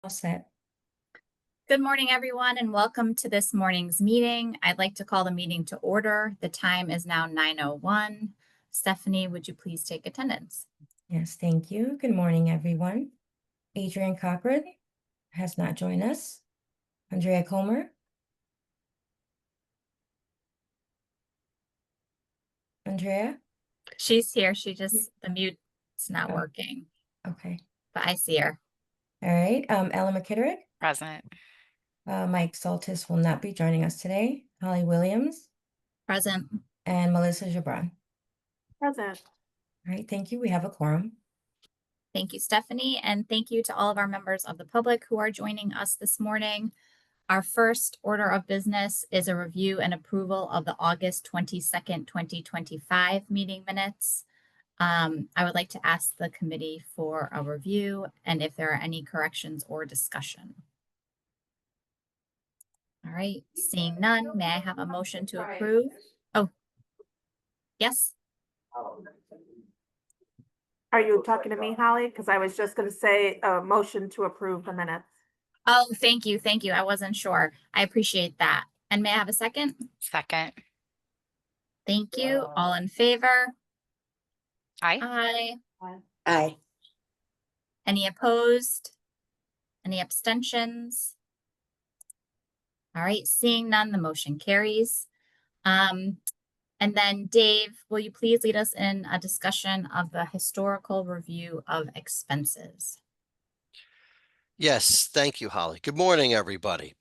Set. Good morning, everyone, and welcome to this morning's meeting. I'd like to call the meeting to order. The time is now 9:01. Stephanie, would you please take attendance? Yes, thank you. Good morning, everyone. Adrian Cochran has not joined us. Andrea Comer. Andrea? She's here. The mute's not Oh, working, okay. but I see her. All right. Ella McKitterick. Present. Mike Saltis will not be joining us today. Holly Williams Present. and Melissa Gibran. Present. All right, thank you. We have a quorum. Thank you, Stephanie, and thank you to all of our members of the public who are joining us this morning. Our first order of business is a review and approval of the August 22nd, 2025 meeting minutes. I would like to ask the committee for a review and if there are any corrections or discussion. All right, seeing none, may I have a motion to approve? Oh, yes. Are you talking to me, Holly? Because I was just going to say a motion to approve the minutes. Oh, thank you. Thank you. I wasn't sure. I appreciate that. And may I have a second? Second. Thank you. All in favor? Aye. Aye. Aye. Any opposed? Any abstentions? All right, seeing none, the motion carries. And then Dave, will you please lead us in a discussion of the historical review of expenses? Yes, thank you, Holly. Good morning, everybody.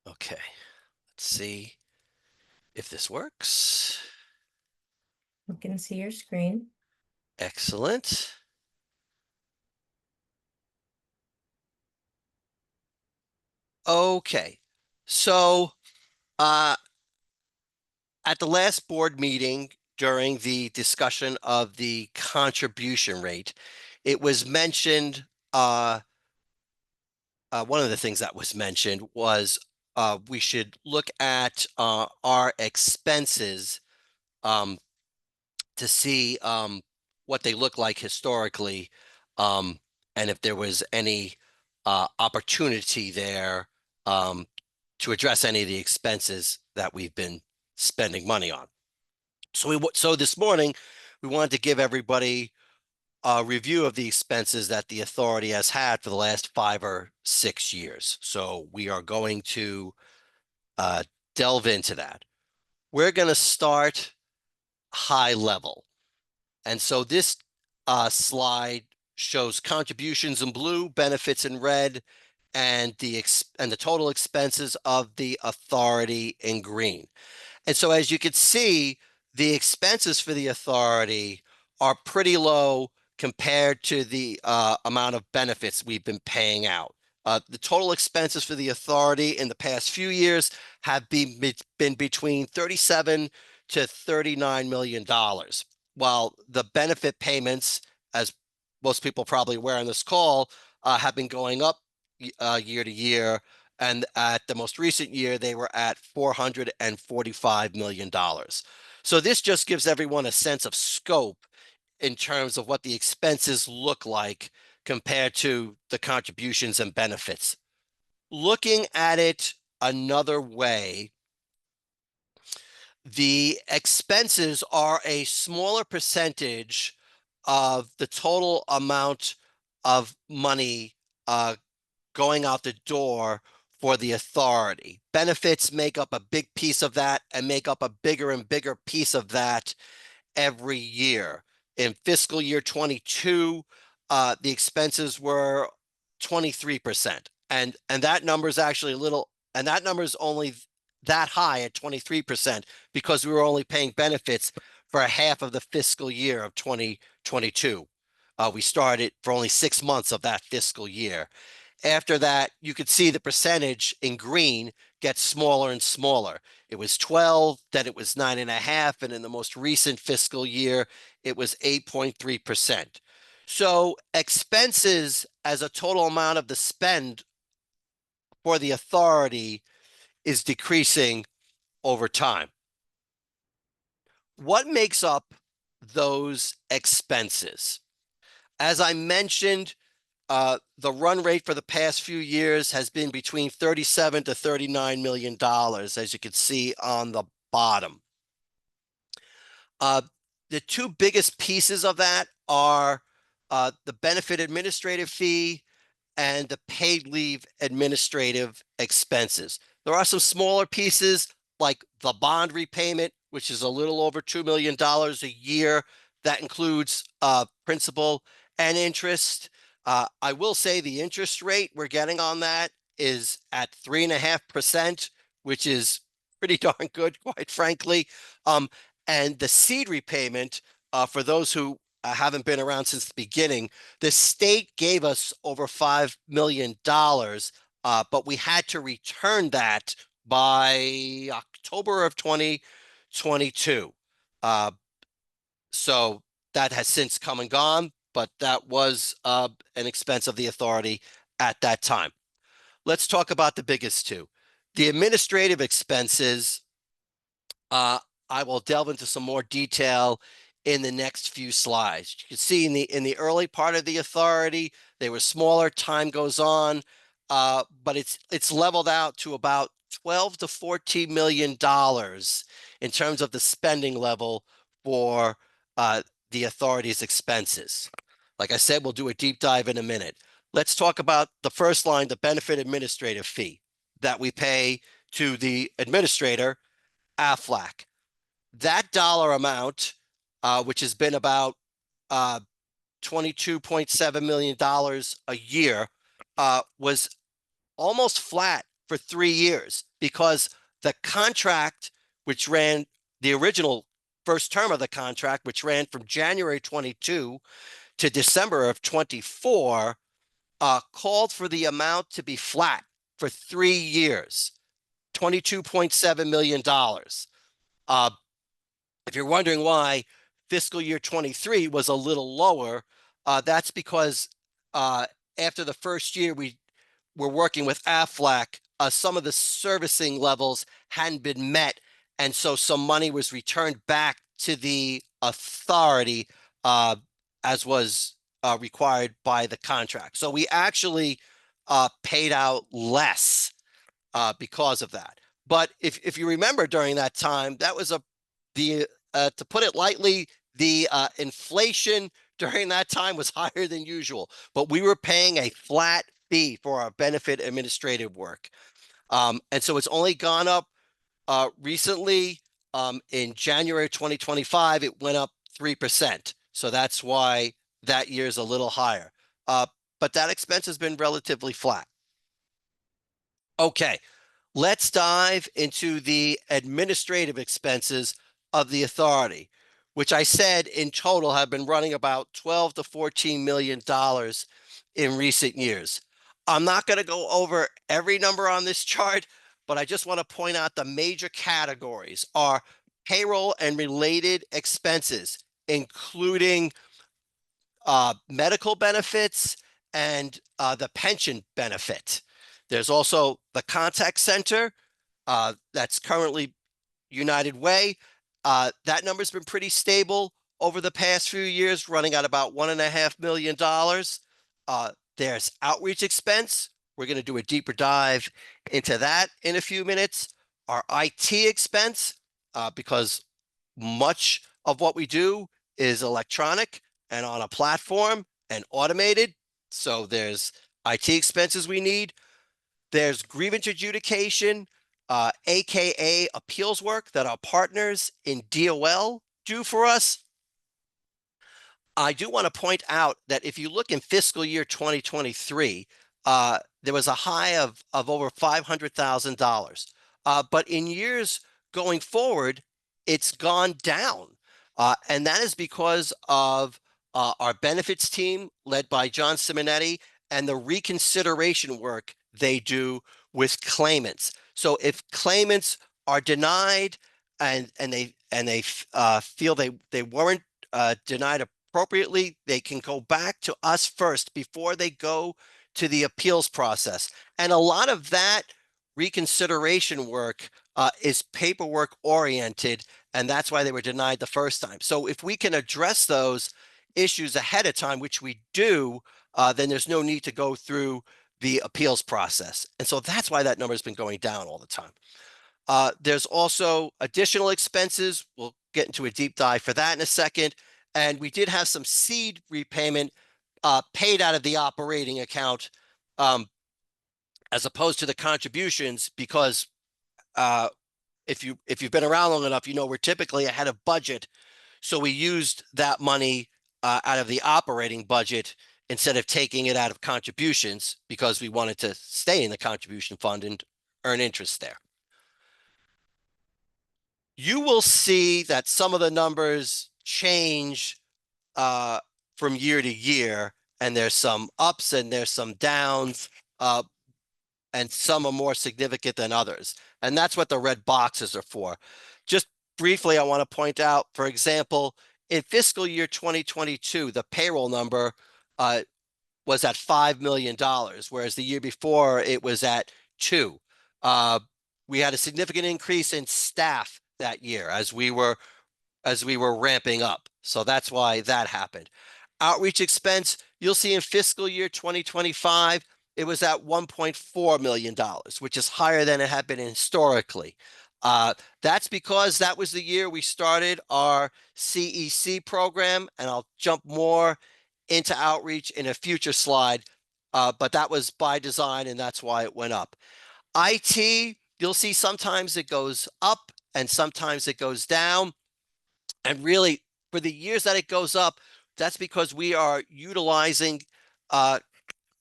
Okay, let's see if this works. You can see your screen. Excellent. Okay, so at the last board meeting during the discussion of the contribution rate, it was mentioned, one of the things that was mentioned was we should look at our expenses to see what they look like historically, and if there was any opportunity there to address any of the expenses that we've been spending money on. So this morning, we wanted to give everybody a review of the expenses that the authority has had for the last 5 or 6 years. So we are going to delve into that. We're going to start high level. And so this slide shows contributions in blue, benefits in red, and the total expenses of the authority in green. And so as you can see, the expenses for the authority are pretty low compared to the amount of benefits we've been paying out. The total expenses for the authority in the past few years have been between $37 to $39 million, while the benefit payments, as most people probably aware on this call, have been going up year to year. And at the most recent year, they were at $445 million. So this just gives everyone a sense of scope in terms of what the expenses look like compared to the contributions and benefits. Looking at it another way, the expenses are a smaller percentage of the total amount of money going out the door for the authority. Benefits make up a big piece of that and make up a bigger and bigger piece of that every year. In fiscal year 22, the expenses were 23%. And that number is actually that number is only that high at 23% because we were only paying benefits for a half of the fiscal year of 2022. We started for only 6 months of that fiscal year. After that, you could see the percentage in green gets smaller and smaller. It was 12, then it was 9.5, and in the most recent fiscal year, it was 8.3%. So expenses as a total amount of the spend for the authority is decreasing over time. What makes up those expenses? As I mentioned, the run rate for the past few years has been between 37 to $39 million, as you can see on the bottom. The two biggest pieces of that are the benefit administrative fee and the paid leave administrative expenses. There are some smaller pieces like the bond repayment, which is a little over $2 million a year. That includes principal and interest. I will say the interest rate we're getting on that is at 3.5%, which is pretty darn good, quite frankly. And the seed repayment, for those who haven't been around since the beginning, the state gave us over $5 million, but we had to return that by October of 2022. So that has since come and gone, but that was an expense of the authority at that time. Let's talk about the biggest two. The administrative expenses, I will delve into some more detail in the next few slides. You can see in the early part of the authority, they were smaller, time goes on, but it's leveled out to about 12 to $14 million in terms of the spending level for the authority's expenses. Like I said, we'll do a deep dive in a minute. Let's talk about the first line, the benefit administrative fee that we pay to the administrator, AFLAC. That dollar amount, which has been about $22.7 million a year, was almost flat for 3 years because the contract, which ran the original first term of the contract, which ran from January 22 to December of 24, called for the amount to be flat for 3 years, $22.7 million. If you're wondering why fiscal year 23 was a little lower, that's because after the first year we were working with AFLAC, some of the servicing levels hadn't been met, and so some money was returned back to the authority as was required by the contract. So we actually paid out less because of that. But if you remember during that time, that was to put it lightly, the inflation during that time was higher than usual, but we were paying a flat fee for our benefit administrative work. And so it's only gone up recently. In January 2025, it went up 3%. So that's why that year is a little higher. But that expense has been relatively flat. Okay, let's dive into the administrative expenses of the authority, which I said in total have been running about 12 to $14 million in recent years. I'm not going to go over every number on this chart, but I just want to point out the major categories are payroll and related expenses, including medical benefits and the pension benefit. There's also the contact center that's currently United Way. That number's been pretty stable over the past few years, running at about $1.5 million. There's outreach expense. We're going to do a deeper dive into that in a few minutes. Our IT expense, because much of what we do is electronic and on a platform and automated. So there's IT expenses we need. There's grievance adjudication, AKA appeals work that our partners in DOL do for us. I do want to point out that if you look in fiscal year 2023, there was a high of over $500,000. But in years going forward, it's gone down. And that is because of our benefits team led by John Simonetti and the reconsideration work they do with claimants. So if claimants are denied and they feel they weren't denied appropriately, they can go back to us first before they go to the appeals process. And a lot of that reconsideration work is paperwork oriented, and that's why they were denied the first time. So if we can address those issues ahead of time, which we do, then there's no need to go through the appeals process. And so that's why that number has been going down all the time. There's also additional expenses. We'll get into a deep dive for that in a second. And we did have some seed repayment paid out of the operating account as opposed to the contributions, because if you've been around long enough, you know we're typically ahead of budget. So we used that money out of the operating budget instead of taking it out of contributions, because we wanted to stay in the contribution fund and earn interest there. You will see that some of the numbers change from year to year, and there's some ups and there's some downs, and some are more significant than others. And that's what the red boxes are for. Just briefly, I want to point out, for example, in fiscal year 2022, the payroll number was at $5 million, whereas the year before it was at 2. We had a significant increase in staff that year as we were ramping up. So that's why that happened. Outreach expense, you'll see in fiscal year 2025, it was at $1.4 million, which is higher than it had been historically. That's because that was the year we started our CEC program, and I'll jump more into outreach in a future slide, but that was by design, and that's why it went up. IT, you'll see sometimes it goes up and sometimes it goes down. And really, for the years that it goes up, that's because we are utilizing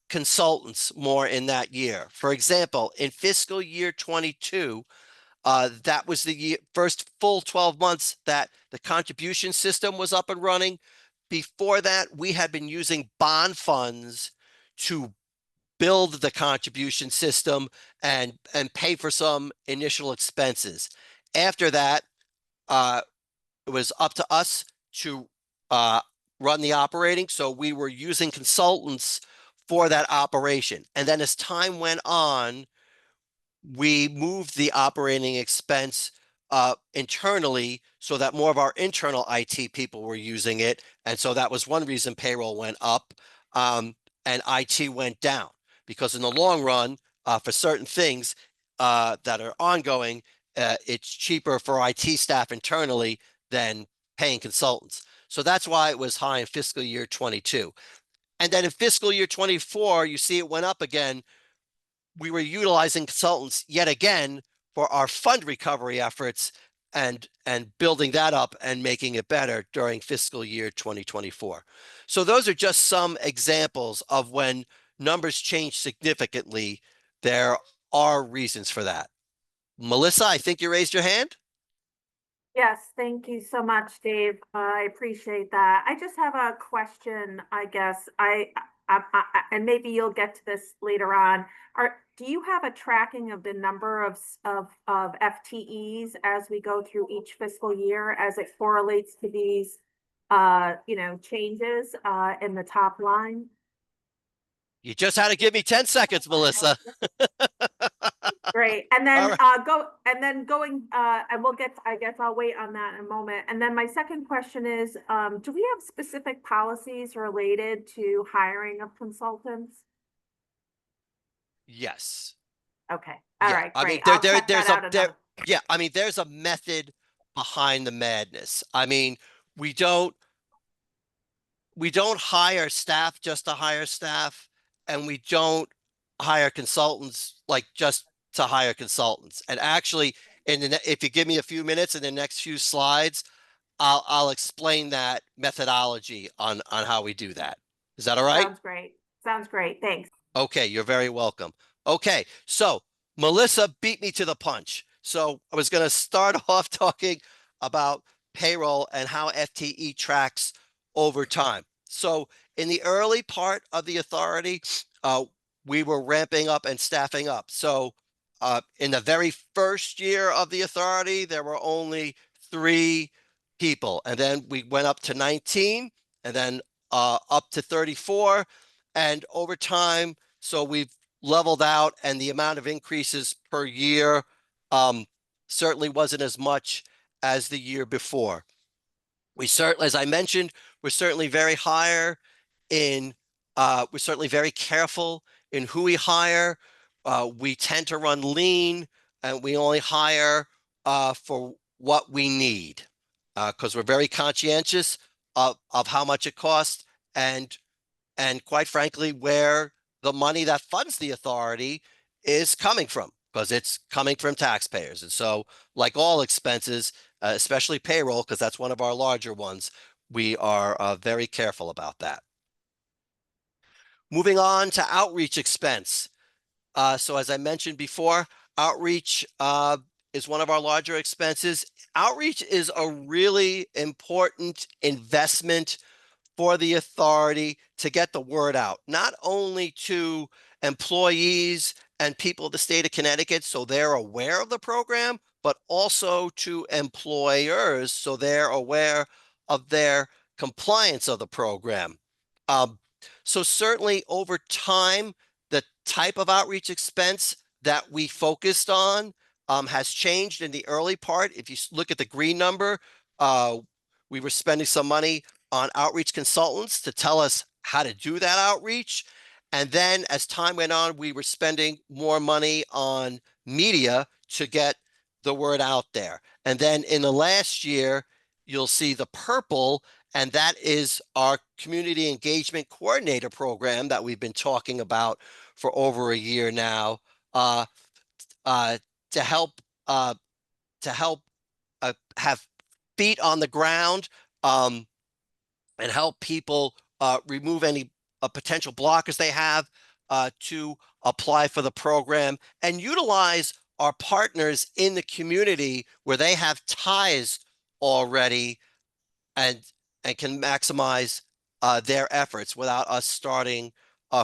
consultants more in that year. For example, in fiscal year 22, that was the first full 12 months that the contribution system was up and running. Before that, we had been using bond funds to build the contribution system and pay for some initial expenses. After that, it was up to us to run the operating. So we were using consultants for that operation. And then as time went on, we moved the operating expense internally so that more of our internal IT people were using it. And so that was one reason payroll went up and IT went down, because in the long run, for certain things that are ongoing, it's cheaper for IT staff internally than paying consultants. So that's why it was high in fiscal year 22. And then in fiscal year 24, you see it went up again. We were utilizing consultants yet again for our fund recovery efforts and building that up and making it better during fiscal year 2024. So those are just some examples of when numbers change significantly. There are reasons for that. Melissa, I think you raised your hand. Yes, thank you so much, Dave. I appreciate that. I just have a question, I guess. And maybe you'll get to this later on. Do you have a tracking of the number of FTEs as we go through each fiscal year as it correlates to these, changes in the top line? You just had to give me 10 seconds, Melissa. Great. And then All going, and we'll get, I guess I'll wait on that in a moment. And then my second question is, do we have specific policies related to hiring of consultants? Yes. Okay. All Yeah. right, I mean, great. I'll check that out another. yeah, I mean, there's a method behind the madness. I mean, we don't hire staff just to hire staff, and we don't hire consultants like just to hire consultants. And actually, if you give me a few minutes in the next few slides, I'll explain that methodology on how we do that. Is that all right? Sounds great. Sounds great. Thanks. Okay, you're very welcome. Okay, so Melissa beat me to the punch. So I was going to start off talking about payroll and how FTE tracks over time. So in the early part of the authority, we were ramping up and staffing up. So in the very first year of the authority, there were only 3 people. And then we went up to 19 and then up to 34. And over time, so we've leveled out, and the amount of increases per year certainly wasn't as much as the year before. We certainly, as I mentioned, we're certainly very higher in We're certainly very careful in who we hire. We tend to run lean, and we only hire for what we need, because we're very conscientious of how much it costs, and quite frankly, where the money that funds the authority is coming from, because it's coming from taxpayers. And so, like all expenses, especially payroll, because that's one of our larger ones, we are very careful about that. Moving on to outreach expense. So as I mentioned before, outreach is one of our larger expenses. Outreach is a really important investment for the authority to get the word out, not only to employees and people of the state of Connecticut so they're aware of the program, but also to employers so they're aware of their compliance of the program. So certainly over time, the type of outreach expense that we focused on has changed in the early part. If you look at the green number, we were spending some money on outreach consultants to tell us how to do that outreach. And then as time went on, we were spending more money on media to get the word out there. And then in the last year, you'll see the purple, and that is our community engagement coordinator program that we've been talking about for over a year now, to help have feet on the ground, and help people remove any potential blockers they have to apply for the program, and utilize our partners in the community where they have ties already, and can maximize their efforts without us starting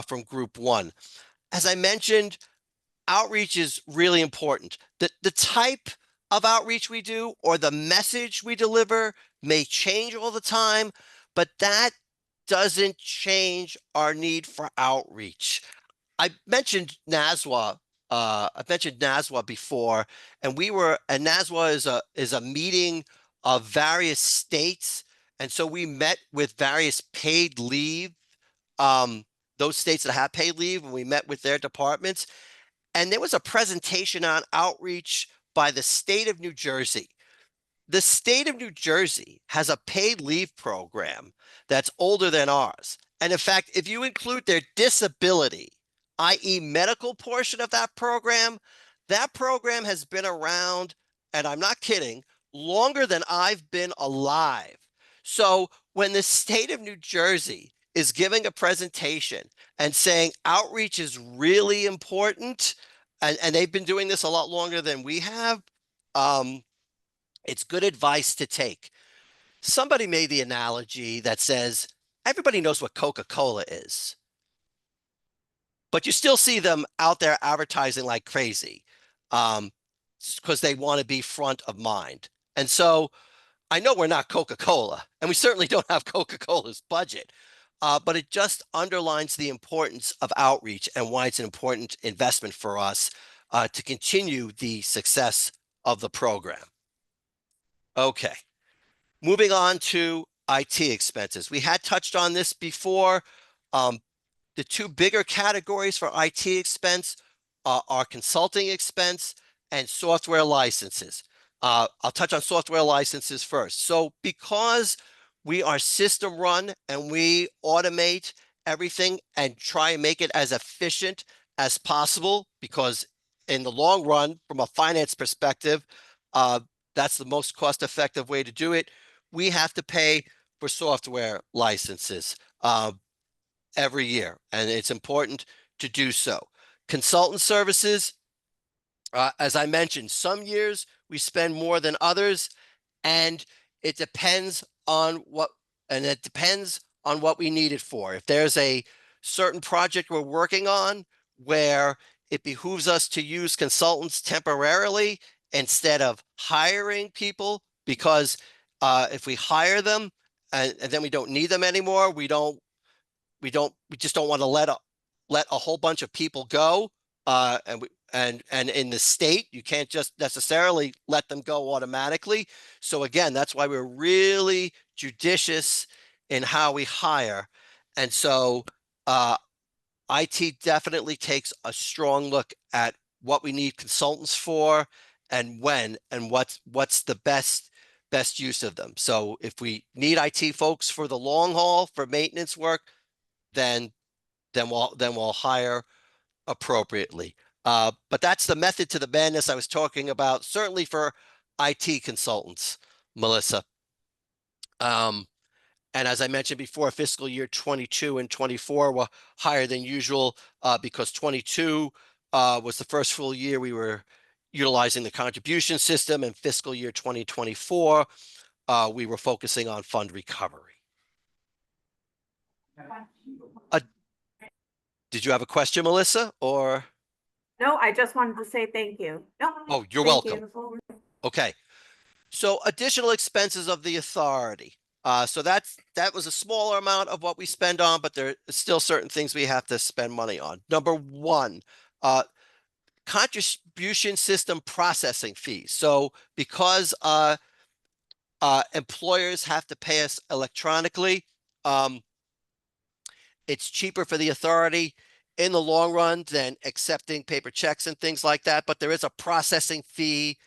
from group one. As I mentioned, outreach is really important. The type of outreach we do or the message we deliver may change all the time, but that doesn't change our need for outreach. I mentioned NASWA. I've mentioned NASWA before, and NASWA is a meeting of various states, and so we met with various paid leave, those states that have paid leave, and we met with their departments. And there was a presentation on outreach by the state of New Jersey. The state of New Jersey has a paid leave program that's older than ours. And in fact, if you include their disability, i.e. medical portion of that program has been around, and I'm not kidding, longer than I've been alive. So when the state of New Jersey is giving a presentation and saying outreach is really important, and they've been doing this a lot longer than we have, it's good advice to take. Somebody made the analogy that says everybody knows what Coca-Cola is, but you still see them out there advertising like crazy, because they want to be front of mind. And so I know we're not Coca-Cola, and we certainly don't have Coca-Cola's budget, but it just underlines the importance of outreach and why it's an important investment for us to continue the success of the program. Okay, moving on to IT expenses. We had touched on this before. The two bigger categories for IT expense are consulting expense and software licenses. I'll touch on software licenses first. So because we are system run and we automate everything and try and make it as efficient as possible, because in the long run, from a finance perspective, that's the most cost-effective way to do it. We have to pay for software licenses every year, and it's important to do so. Consultant services, as I mentioned, some years we spend more than others, and it depends on what we need it for. If there's a certain project we're working on where it behooves us to use consultants temporarily instead of hiring people, because if we hire them and then we don't need them anymore, we just don't want to let a whole bunch of people go. And in the state, you can't just necessarily let them go automatically. So again, that's why we're really judicious in how we hire. And so IT definitely takes a strong look at what we need consultants for and when and what's the best use of them. So if we need IT folks for the long haul for maintenance work, then we'll hire appropriately. But that's the method to the madness I was talking about, certainly for IT consultants, Melissa. And as I mentioned before, fiscal year 22 and 24 were higher than usual because 22 was the first full year we were utilizing the contribution system, and fiscal year 2024, we were focusing on fund recovery. Did you have a question, Melissa, or? No, I just wanted to say thank you. No, Oh, you're thank welcome. you. Okay. So additional expenses of the authority. So that was a smaller amount of what we spend on, but there are still certain things we have to spend money on. Number one, contribution system processing fees. So because employers have to pay us electronically, it's cheaper for the authority in the long run than accepting paper checks and things like that. But there is a processing fee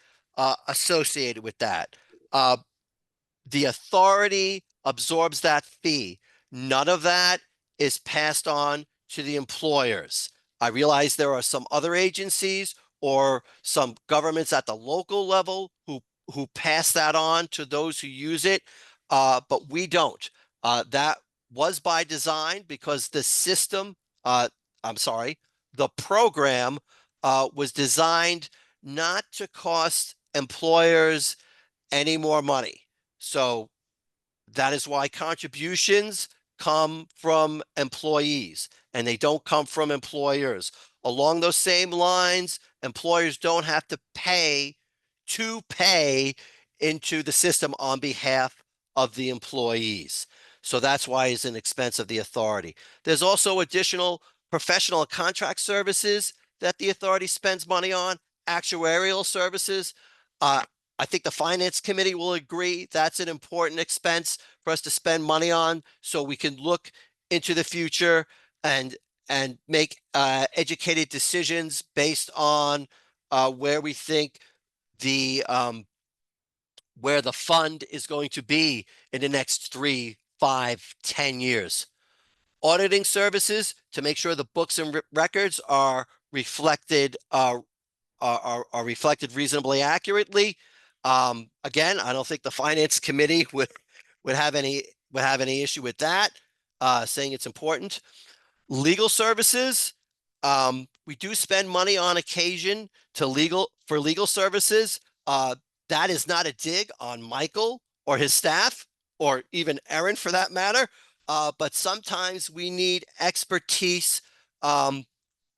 associated with that. The authority absorbs that fee. None of that is passed on to the employers. I realize there are some other agencies or some governments at the local level who pass that on to those who use it, but we don't. That was by design because the system, the program was designed not to cost employers any more money. So that is why contributions come from employees and they don't come from employers. Along those same lines, employers don't have to pay into the system on behalf of the employees. So that's why it's an expense of the authority. There's also additional professional and contract services that the authority spends money on, actuarial services. I think the finance committee will agree that's an important expense for us to spend money on so we can look into the future and make educated decisions based on where we think where the fund is going to be in the next 3, 5, 10 years. Auditing services to make sure the books and records are reflected reflected reasonably accurately. Again, I don't think the finance committee would have any issue with that, saying it's important. Legal services, we do spend money on occasion for legal services. That is not a dig on Michael or his staff, or even Erin for that matter. But sometimes we need expertise, a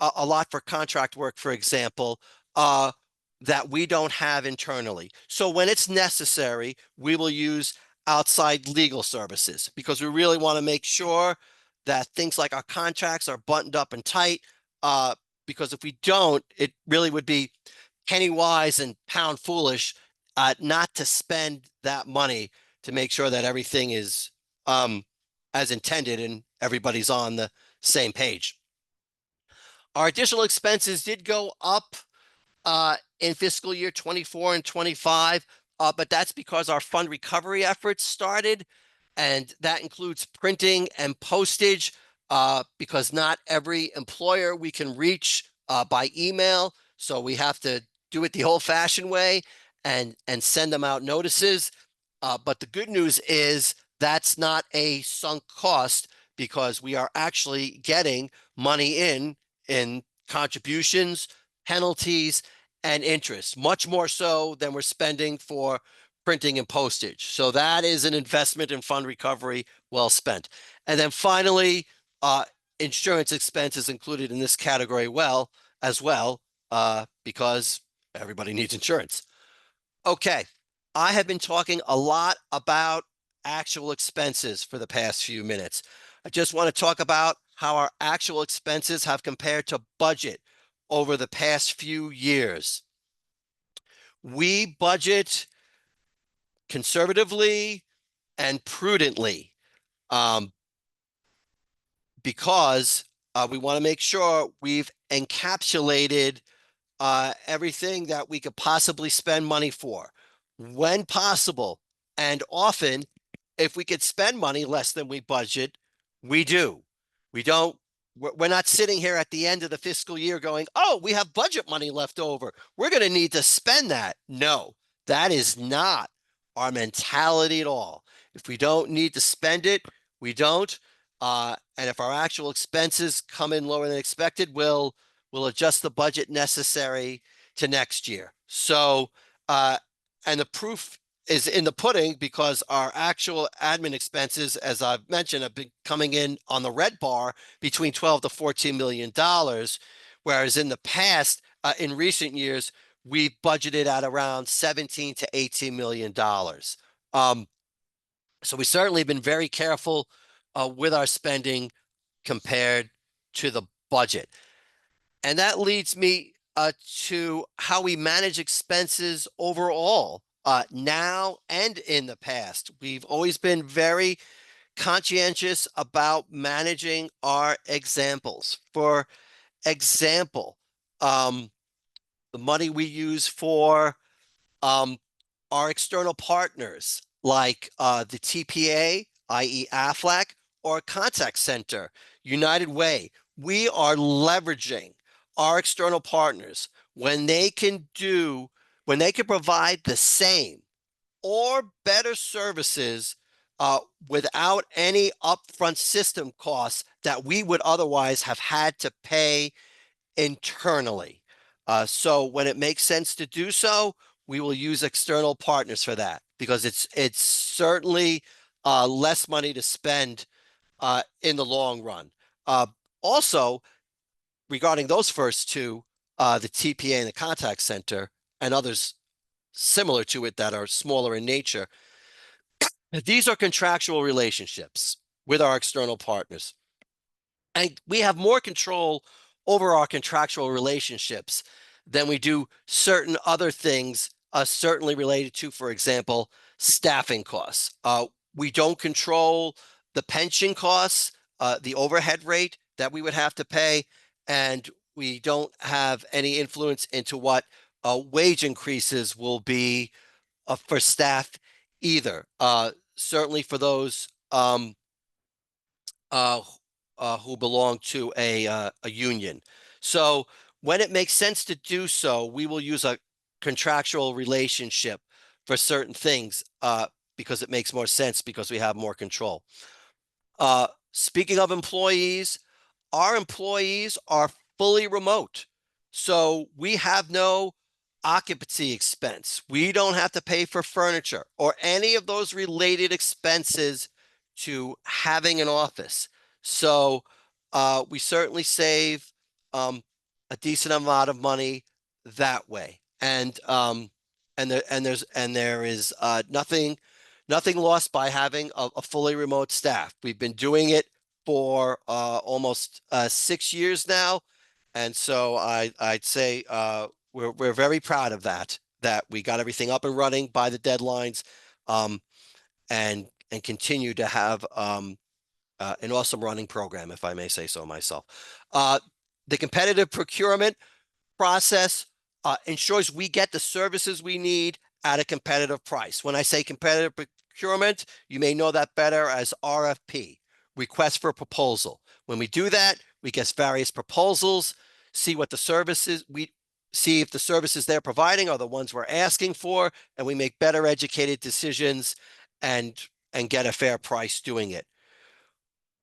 lot for contract work, for example, that we don't have internally. So when it's necessary, we will use outside legal services because we really want to make sure that things like our contracts are buttoned up and tight. Because if we don't, it really would be penny wise and pound foolish not to spend that money to make sure that everything is as intended and everybody's on the same page. Our additional expenses did go up in fiscal year 24 and 25, but that's because our fund recovery efforts started, and that includes printing and postage because not every employer we can reach by email, so we have to do it the old-fashioned way and send them out notices. But the good news is that's not a sunk cost because we are actually getting money in contributions, penalties, and interest, much more so than we're spending for printing and postage. So that is an investment in fund recovery well spent. And then finally, insurance expense is included in this category as well, because everybody needs insurance. Okay, I have been talking a lot about actual expenses for the past few minutes. I just want to talk about how our actual expenses have compared to budget over the past few years. We budget conservatively and prudently. because we want to make sure we've encapsulated everything that we could possibly spend money for when possible. And often, if we could spend money less than we budget, we do. We don't, we're not sitting here at the end of the fiscal year going, oh, we have budget money left over. We're going to need to spend that. No, that is not our mentality at all. If we don't need to spend it, we don't. And if our actual expenses come in lower than expected, we'll adjust the budget necessary to next year. So, and the proof is in the pudding, because our actual admin expenses, as I've mentioned, have been coming in on the red bar between 12 to $14 million. Whereas in the past, in recent years, we've budgeted at around 17 to $18 million. So we certainly have been very careful with our spending compared to the budget. And that leads me to how we manage expenses overall, now and in the past. We've always been very conscientious about managing our examples. For example, the money we use for our external partners, like the TPA, i.e. Aflac, or contact center, United Way. We are leveraging our external partners when they can provide the same or better services without any upfront system costs that we would otherwise have had to pay internally. So when it makes sense to do so, we will use external partners for that, because it's certainly less money to spend in the long run. Also, regarding those first two, the TPA and the contact center, and others similar to it that are smaller in nature, these are contractual relationships with our external partners. And we have more control over our contractual relationships than we do certain other things, certainly related to, for example, staffing costs. We don't control the pension costs, the overhead rate that we would have to pay, and we don't have any influence into what wage increases will be for staff either. Certainly for those who belong to a union. So when it makes sense to do so, we will use a contractual relationship for certain things because it makes more sense, because we have more control. Speaking of employees, our employees are fully remote. So we have no occupancy expense. We don't have to pay for furniture or any of those related expenses to having an office. So we certainly save a decent amount of money that way. And there is nothing lost by having a fully remote staff. We've been doing it for almost 6 years now. And so I'd say we're very proud of that we got everything up and running by the deadlines, and continue to have an awesome running program, if I may say so myself. The competitive procurement process ensures we get the services we need at a competitive price. When I say competitive procurement, you may know that better as RFP, request for proposal. When we do that, we get various proposals, see what the services see if the services they're providing are the ones we're asking for, and we make better educated decisions and get a fair price doing it.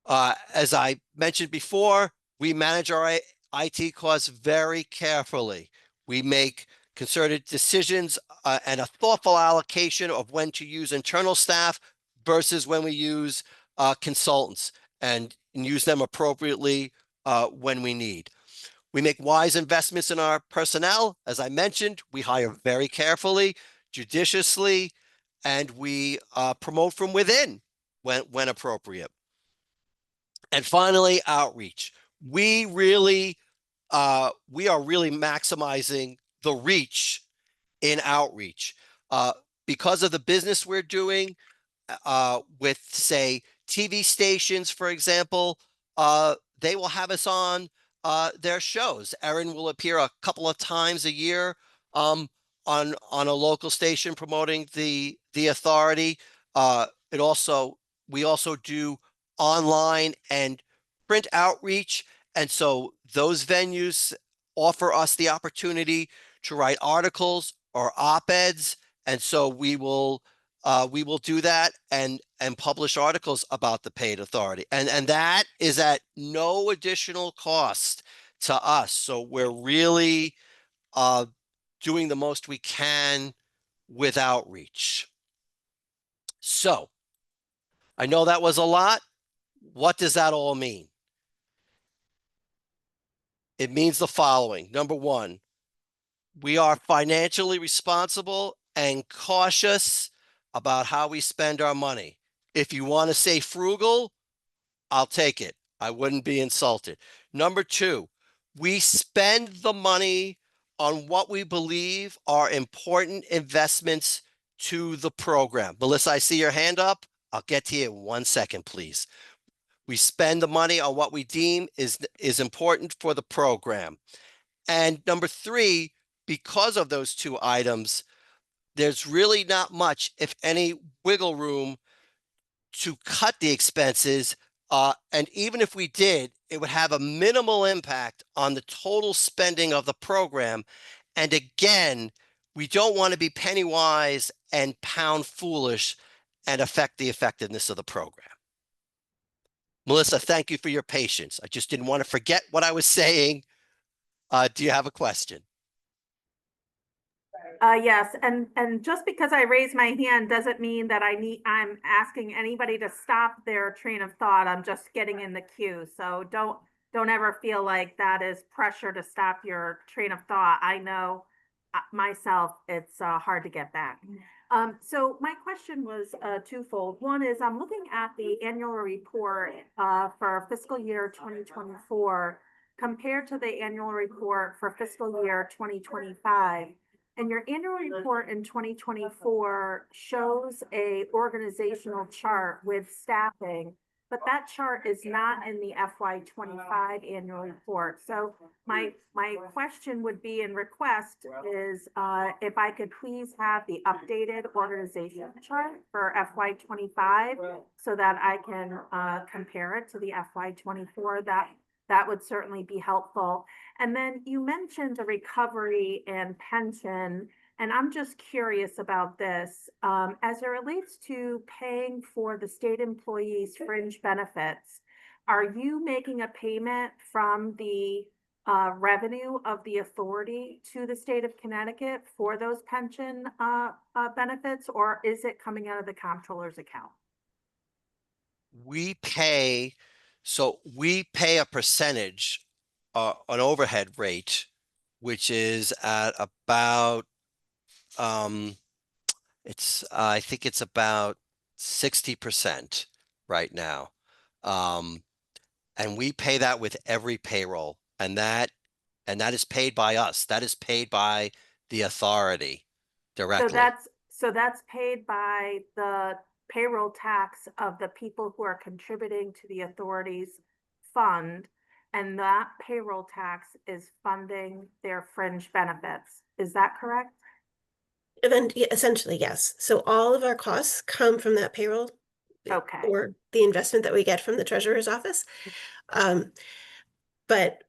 As I mentioned before, we manage our IT costs very carefully. We make concerted decisions and a thoughtful allocation of when to use internal staff versus when we use consultants, and use them appropriately when we need. We make wise investments in our personnel. As I mentioned, we hire very carefully, judiciously, and we promote from within when appropriate. And finally, outreach. We are really maximizing the reach in outreach. Because of the business we're doing with, say, TV stations, for example, they will have us on their shows. Erin will appear a couple of times a year on a local station promoting the authority. We also do online and print outreach, and so those venues offer us the opportunity to write articles or op-eds, and so we will do that and publish articles about the paid authority, and that is at no additional cost to us. So we're really doing the most we can with outreach. So I know that was a lot. What does that all mean? It means the following. Number one, we are financially responsible and cautious about how we spend our money. If you want to say frugal, I'll take it. I wouldn't be insulted. Number two, we spend the money on what we believe are important investments to the program. Melissa, I see your hand up. I'll get to you in 1 second, please. We spend the money on what we deem is important for the program. And number three, because of those two items, there's really not much, if any, wiggle room to cut the expenses. And even if we did, it would have a minimal impact on the total spending of the program. And again, we don't want to be penny wise and pound foolish and affect the effectiveness of the program. Melissa, thank you for your patience. I just didn't want to forget what I was saying. Do you have a question? Yes, and just because I raised my hand doesn't mean that I'm asking anybody to stop their train of thought. I'm just getting in the queue. So don't ever feel like that is pressure to stop your train of thought. I know myself, it's hard to get back. So my question was twofold. One is I'm looking at the annual report for fiscal year 2024 compared to the annual report for fiscal year 2025. And your annual report in 2024 shows a organizational chart with staffing, but that chart is not in the FY25 annual report. So my question would be and request is if I could please have the updated organization chart for FY25 so that I can compare it to the FY24. That would certainly be helpful. And then you mentioned a recovery and pension, and I'm just curious about this. As it relates to paying for the state employees' fringe benefits, are you making a payment from the revenue of the authority to the state of Connecticut for those pension benefits, or is it coming out of the comptroller's account? We pay a percentage, an overhead rate, which is at about, I think it's about 60% right now. And we pay that with every payroll, and that is paid by us. That is paid by the authority directly. So that's paid by the payroll tax of the people who are contributing to the authority's fund, and that payroll tax is funding their fringe benefits. Is that correct? Then essentially, yes. So all of our costs come from that payroll. Okay. Or the investment that we get from the treasurer's office. But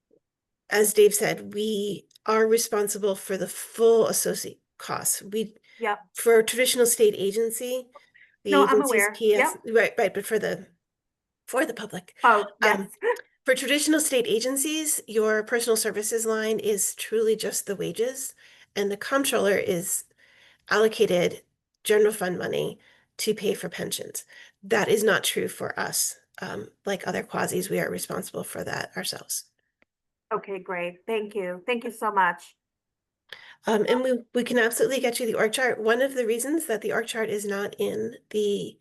as Dave said, we are responsible for the full associate costs. Yep. For a traditional state agency, the No, I'm agency's aware. PS, Yep. right, but for the public. Oh, yes. For traditional state agencies, your personal services line is truly just the wages, and the comptroller is allocated general fund money to pay for pensions. That is not true for us. Like other quasis, we are responsible for that ourselves. Okay, great. Thank you. Thank you so much. And we can absolutely get you the org chart. One of the reasons that the org chart is not in the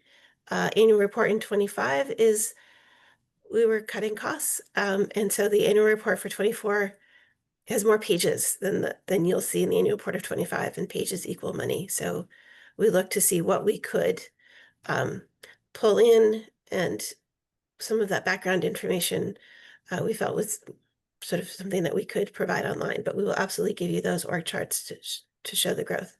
annual report in 25 is we were cutting costs. And so the annual report for 24 has more pages than you'll see in the annual report of 25, and pages equal money. So we look to see what we could pull in and some of that background information we felt was sort of something that we could provide online, but we will absolutely give you those org charts to show the growth.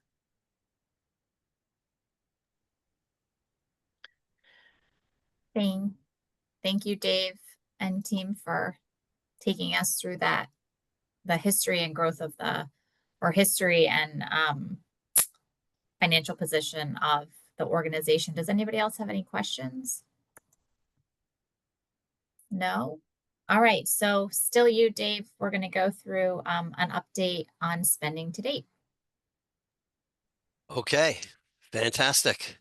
Thank you, Dave and team, for taking us through that, the history and growth of history and financial position of the organization. Does anybody else have any questions? No? All right, so still you, Dave, we're gonna go through an update on spending to date. Okay, fantastic.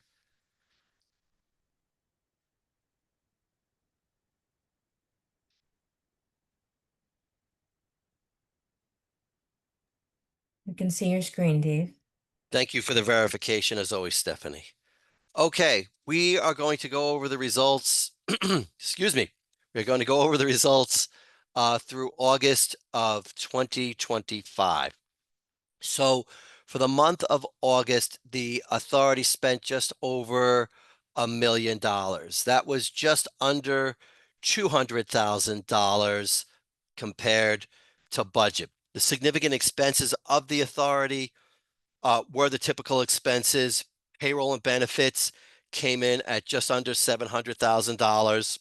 You can see your screen, Dave. Thank you for the verification as always, Stephanie. Okay, we are going to go over the results. Excuse me. We're going to go over the results through August of 2025. So for the month of August, the authority spent just over $1 million. That was just under $200,000 compared to budget. The significant expenses of the authority were the typical expenses. Payroll and benefits came in at just under $700,000.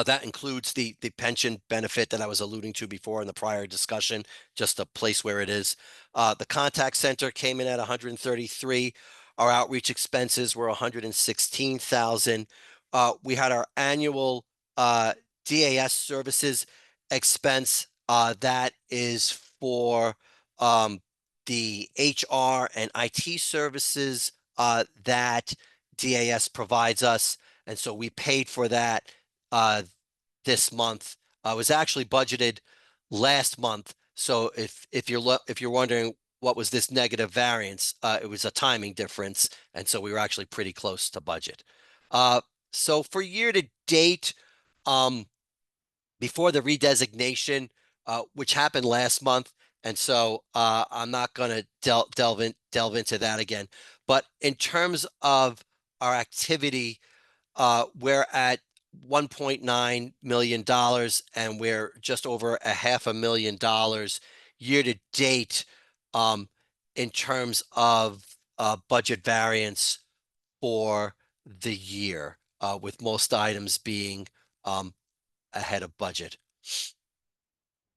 That includes the pension benefit that I was alluding to before in the prior discussion, just a place where it is. The contact center came in at 133. Our outreach expenses were 116,000. We had our annual DAS services expense that is for the HR and IT services that DAS provides us. And so we paid for that this month. Was actually budgeted last month. So if you're wondering what was this negative variance, it was a timing difference, and so we were actually pretty close to budget. So for year to date, before the redesignation, which happened last month, and so I'm not going to delve into that again. But in terms of our activity, we're at $1.9 million, and we're just over $500,000 year to date in terms of budget variance for the year, with most items being ahead of budget.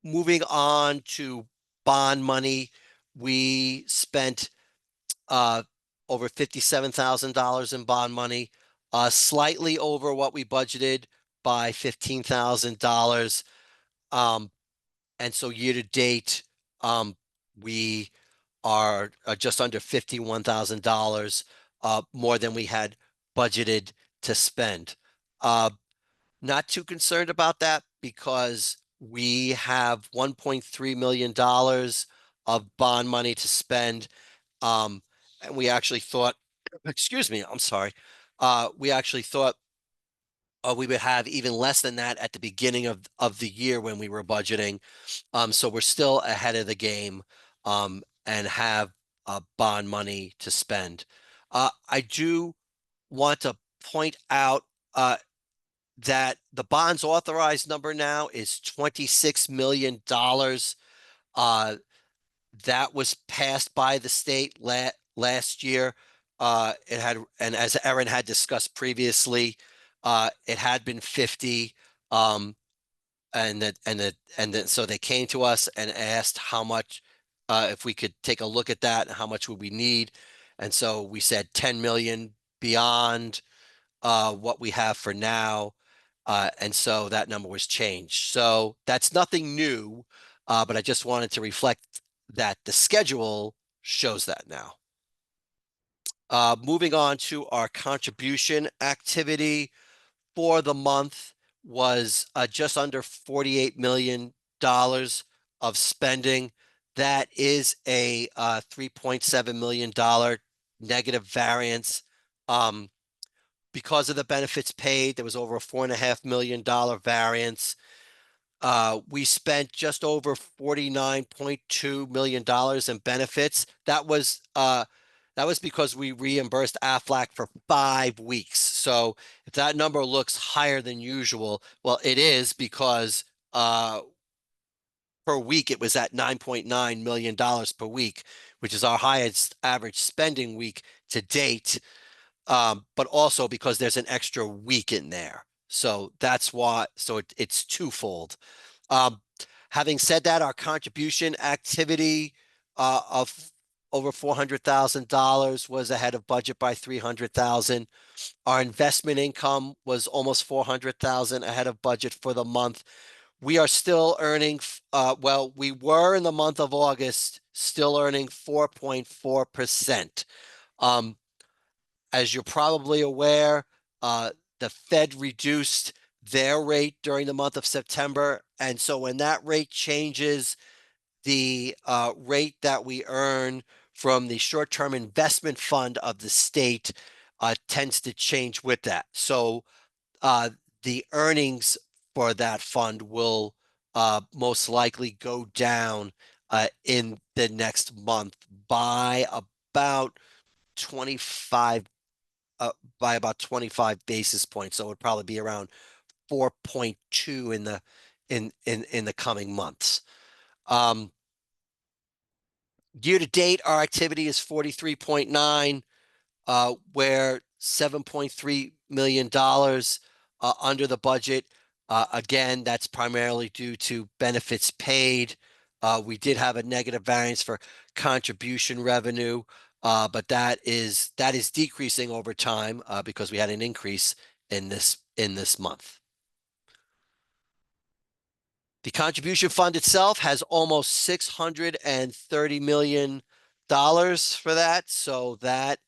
Moving on to bond money, we spent over $57,000 in bond money, slightly over what we budgeted by $15,000. And so year to date, we are just under $51,000 more than we had budgeted to spend. Not too concerned about that because we have $1.3 million of bond money to spend. And we actually thought, excuse me, I'm sorry. We actually thought we would have even less than that at the beginning of the year when we were budgeting. So we're still ahead of the game and have bond money to spend. I do want to point out that the bonds authorized number now is $26 million. That was passed by the state last year. It had, and as Erin had discussed previously, it had been 50. So they came to us and asked how much, if we could take a look at that, and how much would we need. And so we said 10 million beyond what we have for now. And so that number was changed. So that's nothing new, but I just wanted to reflect that the schedule shows that now. Moving on to our contribution activity for the month was just under $48 million of spending. That is a $3.7 million negative variance. Because of the benefits paid, there was over a $4.5 million variance. We spent just over $49.2 million in benefits. That That was because we reimbursed Aflac for 5 weeks. So if that number looks higher than usual, well, it is because per week it was at $9.9 million per week, which is our highest average spending week to date. But also because there's an extra week in there. So that's why, so it's twofold. Having said that, our contribution activity of over $400,000 was ahead of budget by $300,000. Our investment income was almost $400,000 ahead of budget for the month. We are still earning, well, we were in the month of August still earning 4.4%. As you're probably aware, the Fed reduced their rate during the month of September. And so when that rate changes, the rate that we earn from the short-term investment fund of the state tends to change with that. So the earnings for that fund will most likely go down in the next month by about 25 basis points. So it would probably be around 4.2 in the coming months. Year to date, our activity is 43.9, where $7.3 million under the budget. Again, that's primarily due to benefits paid. We did have a negative variance for contribution revenue, but that is decreasing over time because we had an increase in this month. The contribution fund itself has almost $630 million for that, so that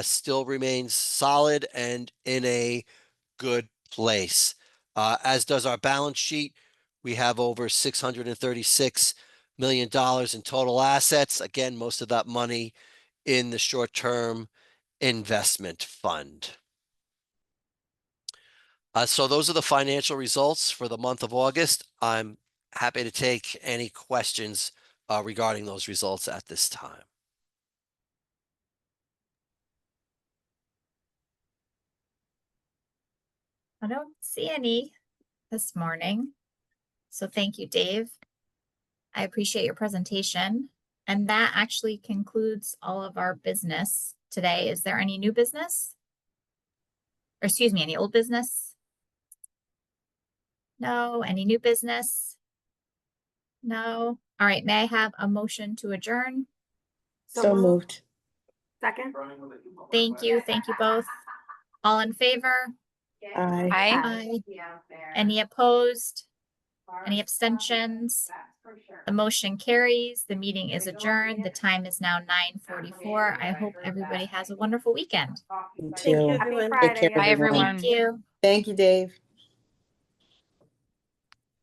still remains solid and in a good place. As does our balance sheet. We have over $636 million in total assets. Again, most of that money in the short-term investment fund. So those are the financial results for the month of August. I'm happy to take any questions regarding those results at this time. I don't see any this morning. So thank you, Dave. I appreciate your presentation. And that actually concludes all of our business today. Is there any new business? Or excuse me, any old business? No. Any new business? No. All right. May I have a motion to adjourn? So moved. Second? Thank you. Thank you both. All in favor? Aye. Aye. Aye. Any opposed? Any abstentions? The motion carries. The meeting is adjourned. The time is now 9:44. I hope everybody has a wonderful weekend. Thank you, Happy everyone. Friday, Bye, everyone. everyone. Thank you. Thank you, Dave.